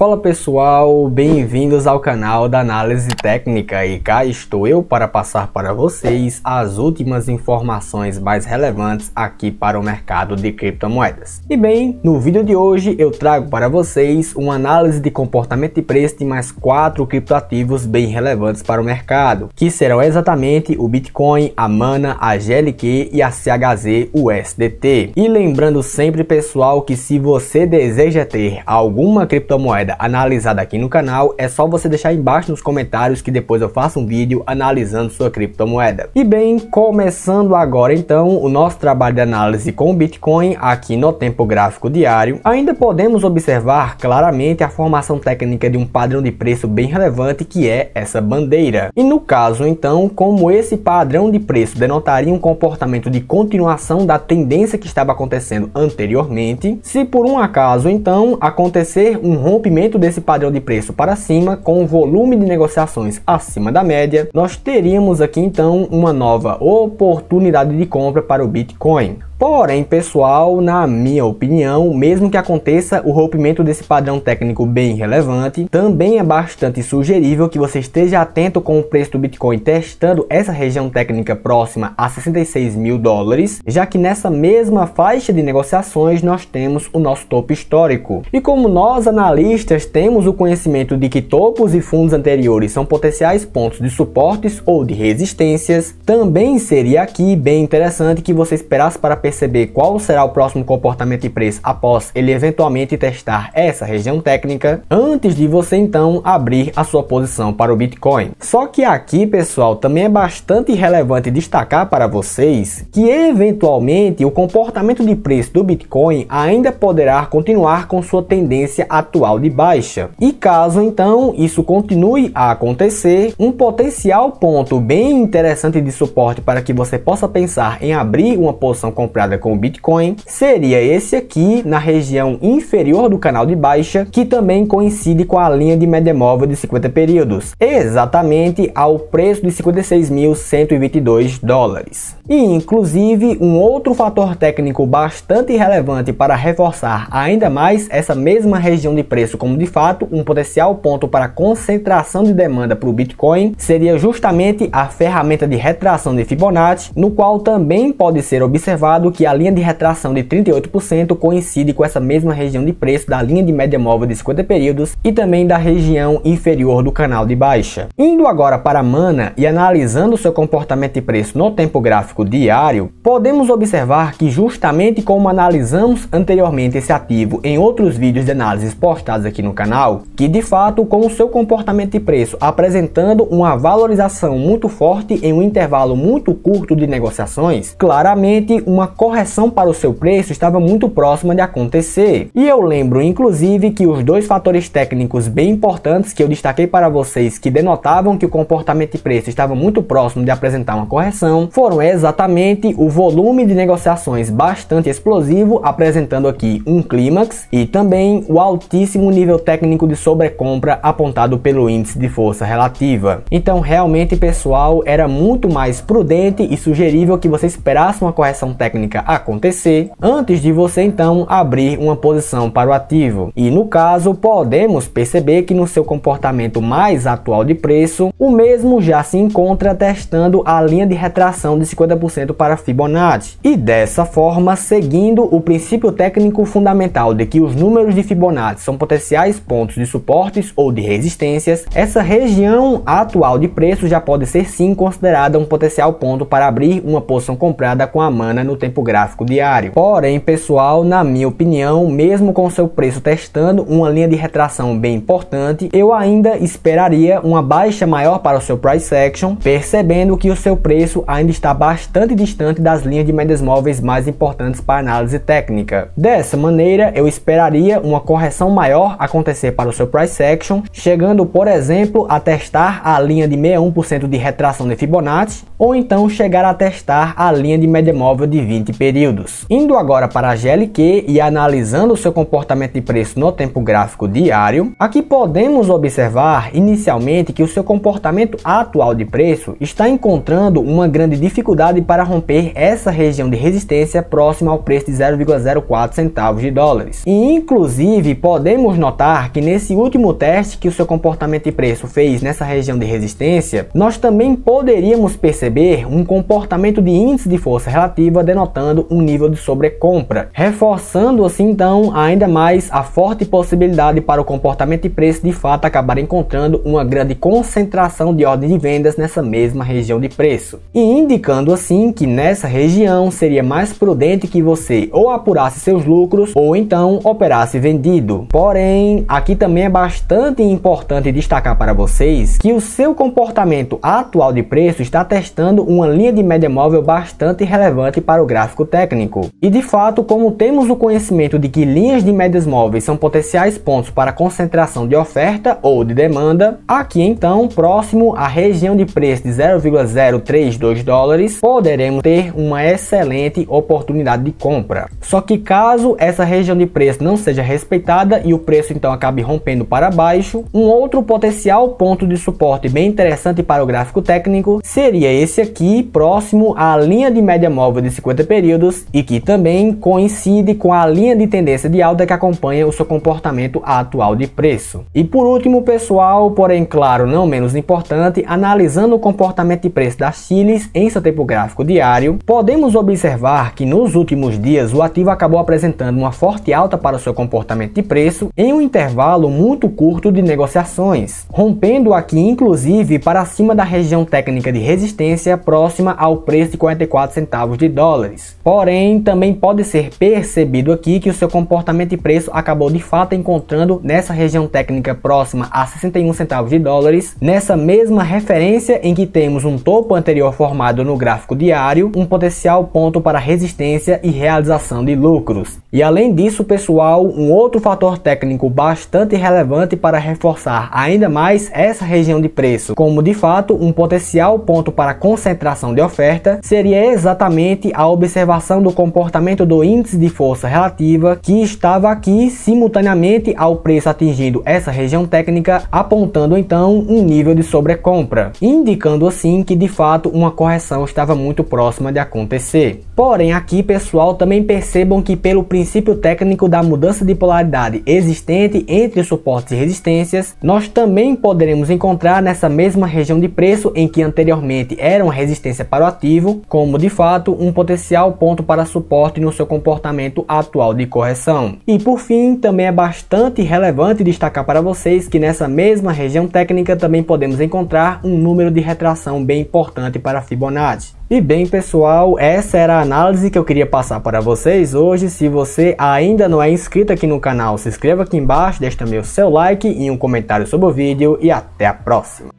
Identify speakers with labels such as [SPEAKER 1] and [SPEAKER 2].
[SPEAKER 1] Fala pessoal, bem-vindos ao canal da Análise Técnica e cá estou eu para passar para vocês as últimas informações mais relevantes aqui para o mercado de criptomoedas. E bem, no vídeo de hoje eu trago para vocês uma análise de comportamento de preço de mais 4 criptoativos bem relevantes para o mercado, que serão exatamente o Bitcoin, a Mana, a GLQ e a CHZ-USDT. E lembrando sempre pessoal que se você deseja ter alguma criptomoeda analisada aqui no canal, é só você deixar embaixo nos comentários que depois eu faço um vídeo analisando sua criptomoeda. E bem, começando agora então o nosso trabalho de análise com o Bitcoin aqui no tempo gráfico diário, ainda podemos observar claramente a formação técnica de um padrão de preço bem relevante que é essa bandeira. E no caso então, como esse padrão de preço denotaria um comportamento de continuação da tendência que estava acontecendo anteriormente, se por um acaso então acontecer um rompimento desse padrão de preço para cima com o volume de negociações acima da média, nós teríamos aqui então uma nova oportunidade de compra para o Bitcoin. Porém, pessoal, na minha opinião, mesmo que aconteça o rompimento desse padrão técnico bem relevante, também é bastante sugerível que você esteja atento com o preço do Bitcoin testando essa região técnica próxima a 66 mil dólares, já que nessa mesma faixa de negociações nós temos o nosso topo histórico. E como nós analistas temos o conhecimento de que topos e fundos anteriores são potenciais pontos de suportes ou de resistências, também seria aqui bem interessante que você esperasse para perceber qual será o próximo comportamento de preço após ele eventualmente testar essa região técnica, antes de você então abrir a sua posição para o Bitcoin. Só que aqui, pessoal, também é bastante relevante destacar para vocês que eventualmente o comportamento de preço do Bitcoin ainda poderá continuar com sua tendência atual de baixa. E caso então isso continue a acontecer, um potencial ponto bem interessante de suporte para que você possa pensar em abrir uma posição comprada com o Bitcoin seria esse aqui na região inferior do canal de baixa, que também coincide com a linha de média móvel de 50 períodos, exatamente ao preço de 56.122 dólares. E inclusive um outro fator técnico bastante relevante para reforçar ainda mais essa mesma região de preço como de fato um potencial ponto para concentração de demanda para o Bitcoin seria justamente a ferramenta de retração de Fibonacci, no qual também pode ser observado que a linha de retração de 38% coincide com essa mesma região de preço da linha de média móvel de 50 períodos e também da região inferior do canal de baixa. Indo agora para a Mana e analisando seu comportamento de preço no tempo gráfico diário, podemos observar que justamente como analisamos anteriormente esse ativo em outros vídeos de análise postados aqui no canal, que de fato com o seu comportamento de preço apresentando uma valorização muito forte em um intervalo muito curto de negociações, claramente uma correção para o seu preço estava muito próxima de acontecer. E eu lembro inclusive que os dois fatores técnicos bem importantes que eu destaquei para vocês que denotavam que o comportamento de preço estava muito próximo de apresentar uma correção foram exatamente o volume de negociações bastante explosivo, apresentando aqui um clímax, e também o altíssimo nível técnico de sobrecompra apontado pelo índice de força relativa. Então realmente pessoal, era muito mais prudente e sugerível que você esperasse uma correção técnica acontecer antes de você então abrir uma posição para o ativo. E no caso podemos perceber que no seu comportamento mais atual de preço, o mesmo já se encontra testando a linha de retração de 50% para Fibonacci. E dessa forma, seguindo o princípio técnico fundamental de que os números de Fibonacci são potenciais pontos de suportes ou de resistências, essa região atual de preço já pode ser sim considerada um potencial ponto para abrir uma posição comprada com a Mana no tempo gráfico diário. Porém, pessoal, na minha opinião, mesmo com seu preço testando uma linha de retração bem importante, eu ainda esperaria uma baixa maior para o seu price action, percebendo que o seu preço ainda está bastante distante das linhas de médias móveis mais importantes para análise técnica. Dessa maneira, eu esperaria uma correção maior acontecer para o seu price action, chegando, por exemplo, a testar a linha de 61% de retração de Fibonacci, ou então chegar a testar a linha de média móvel de 20 períodos. Indo agora para a GLQ e analisando o seu comportamento de preço no tempo gráfico diário, aqui podemos observar inicialmente que o seu comportamento atual de preço está encontrando uma grande dificuldade para romper essa região de resistência próxima ao preço de 0,04 centavos de dólares. E inclusive podemos notar que nesse último teste que o seu comportamento de preço fez nessa região de resistência, nós também poderíamos perceber um comportamento de índice de força relativa denotando um nível de sobrecompra, reforçando assim então ainda mais a forte possibilidade para o comportamento de preço de fato acabar encontrando uma grande concentração de ordens de vendas nessa mesma região de preço, e indicando assim que nessa região seria mais prudente que você ou apurasse seus lucros ou então operasse vendido. Porém, aqui também é bastante importante destacar para vocês que o seu comportamento atual de preço está testando uma linha de média móvel bastante relevante para o gráfico técnico. E de fato, como temos o conhecimento de que linhas de médias móveis são potenciais pontos para concentração de oferta ou de demanda, aqui então, próximo à região de preço de 0,032 dólares, poderemos ter uma excelente oportunidade de compra. Só que caso essa região de preço não seja respeitada e o preço então acabe rompendo para baixo, um outro potencial ponto de suporte bem interessante para o gráfico técnico seria esse aqui, próximo à linha de média móvel de 50 períodos e que também coincide com a linha de tendência de alta que acompanha o seu comportamento atual de preço. E por último, pessoal, porém claro, não menos importante, analisando o comportamento de preço das Chiles em seu tempo gráfico diário, podemos observar que nos últimos dias o ativo acabou apresentando uma forte alta para o seu comportamento de preço em um intervalo muito curto de negociações, rompendo aqui inclusive para cima da região técnica de resistência próxima ao preço de 44 centavos de dólares. Porém, também pode ser percebido aqui que o seu comportamento de preço acabou de fato encontrando nessa região técnica próxima a 61 centavos de dólares, nessa mesma referência em que temos um topo anterior formado no gráfico diário, um potencial ponto para resistência e realização de lucros. E além disso, pessoal, um outro fator técnico bastante relevante para reforçar ainda mais essa região de preço, como de fato um potencial ponto para concentração de oferta, seria exatamente a observação do comportamento do índice de força relativa que estava aqui simultaneamente ao preço atingindo essa região técnica, apontando então um nível de sobrecompra, indicando assim que de fato uma correção estava muito próxima de acontecer. Porém, aqui, pessoal, também percebam que pelo princípio técnico da mudança de polaridade existente entre suportes e resistências, nós também poderemos encontrar nessa mesma região de preço em que anteriormente era uma resistência para o ativo, como de fato um potencial ponto para suporte no seu comportamento atual de correção. E por fim, também é bastante relevante destacar para vocês que nessa mesma região técnica também podemos encontrar um número de retração bem importante para a Fibonacci. E bem, pessoal, essa era a análise que eu queria passar para vocês hoje. Se você ainda não é inscrito aqui no canal, se inscreva aqui embaixo, deixe também o seu like e um comentário sobre o vídeo e até a próxima.